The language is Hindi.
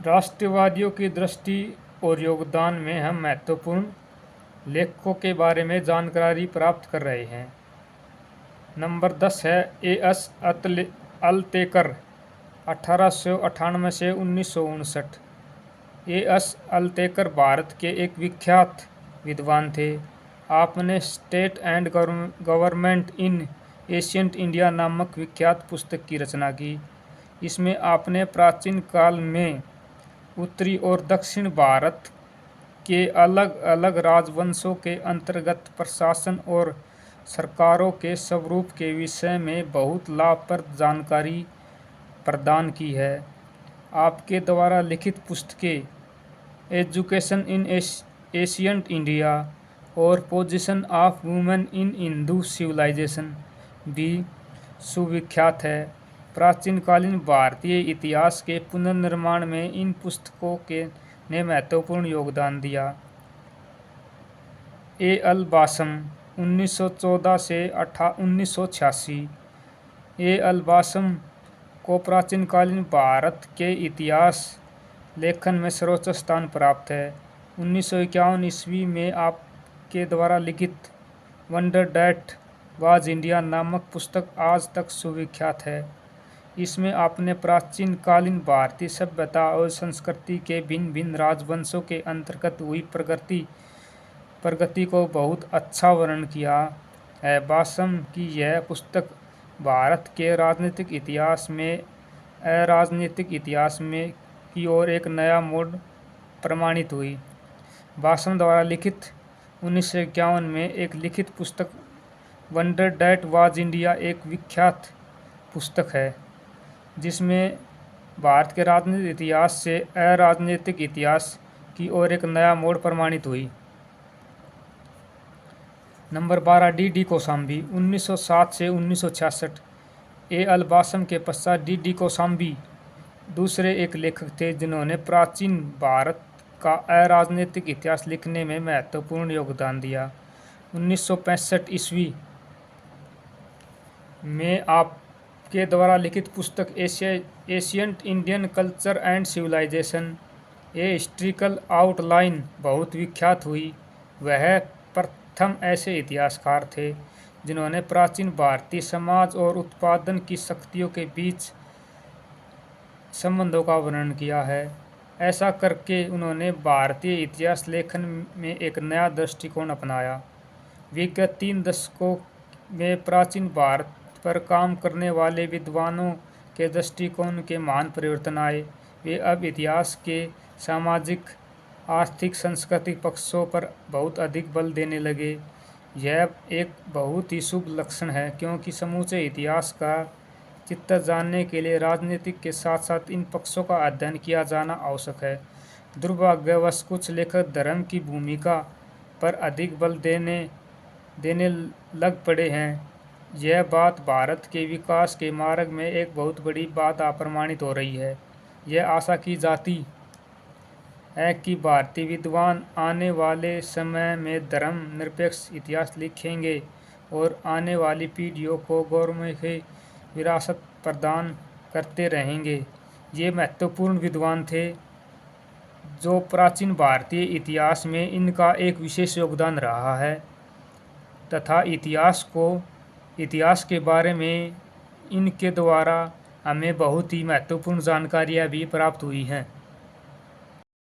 राष्ट्रवादियों की दृष्टि और योगदान में हम महत्वपूर्ण लेखकों के बारे में जानकारी प्राप्त कर रहे हैं। नंबर 10 है एस अल्तेकर 1898 से 1959। एस अल्तेकर भारत के एक विख्यात विद्वान थे। आपने state and government in ancient India नामक विख्यात पुस्तक की रचना की। इसमें आपने प्राचीन काल में उत्तरी और दक्षिण भारत के अलग अलग राजवंशों के अंतर्गत प्रशासन और सरकारों के स्वरूप के विषय में बहुत लाभप्रद जानकारी प्रदान की है। आपके द्वारा लिखित पुस्तकें एजुकेशन इन एशियंट इंडिया और position of women in Hindu civilization भी सुविख्यात है। प्राचीनकालीन भारतीय इतिहास के पुनर्निर्माण में इन पुस्तकों ने महत्वपूर्ण योगदान दिया। ए एल बासम 1914 से 1986। ए एल बासम को प्राचीनकालीन भारत के इतिहास लेखन में सर्वोच्च स्थान प्राप्त है। 1951 ईस्वी में आपके द्वारा लिखित वंडर डैट वाज इंडिया नामक पुस्तक आज तक सुविख्यात है। इसमें आपने प्राचीन कालीन भारतीय सभ्यता और संस्कृति के भिन्न भिन्न राजवंशों के अंतर्गत हुई प्रगति को बहुत अच्छा वर्णन किया है। बासम की यह पुस्तक भारत के राजनीतिक इतिहास में अराजनीतिक इतिहास में की ओर एक नया मोड़ प्रमाणित हुई। बासम द्वारा लिखित 1951 में एक लिखित पुस्तक वंडर डैट वाज इंडिया एक विख्यात पुस्तक है, जिसमें भारत के राजनीतिक इतिहास से अराजनीतिक इतिहास की ओर एक नया मोड़ प्रमाणित हुई। नंबर 12 डी कोशाम्बी 1907 से 1966। ए एल बासम के पश्चात डी कोशाम्बी दूसरे एक लेखक थे जिन्होंने प्राचीन भारत का अराजनीतिक इतिहास लिखने में महत्वपूर्ण योगदान दिया। 1965 ईस्वी में आपके द्वारा लिखित पुस्तक ancient Indian culture and civilization a historical outline बहुत विख्यात हुई। वह प्रथम ऐसे इतिहासकार थे जिन्होंने प्राचीन भारतीय समाज और उत्पादन की शक्तियों के बीच संबंधों का वर्णन किया है। ऐसा करके उन्होंने भारतीय इतिहास लेखन में एक नया दृष्टिकोण अपनाया। विगत 3 दशकों में प्राचीन भारत पर काम करने वाले विद्वानों के दृष्टिकोण के महान परिवर्तन आए। वे अब इतिहास के सामाजिक, आर्थिक, सांस्कृतिक पक्षों पर बहुत अधिक बल देने लगे। यह एक बहुत ही शुभ लक्षण है, क्योंकि समूचे इतिहास का चित्र जानने के लिए राजनीतिक के साथ साथ इन पक्षों का अध्ययन किया जाना आवश्यक है। दुर्भाग्यवश कुछ लेखक धर्म की भूमिका पर अधिक बल देने लग पड़े हैं। यह बात भारत के विकास के मार्ग में एक बहुत बड़ी बाधा प्रमाणित हो रही है। यह आशा की जाती है कि भारतीय विद्वान आने वाले समय में धर्म निरपेक्ष इतिहास लिखेंगे और आने वाली पीढ़ियों को गौरवमयी विरासत प्रदान करते रहेंगे। ये महत्वपूर्ण विद्वान थे जो प्राचीन भारतीय इतिहास में इनका एक विशेष योगदान रहा है, तथा इतिहास के बारे में इनके द्वारा हमें बहुत ही महत्वपूर्ण जानकारियाँ भी प्राप्त हुई हैं।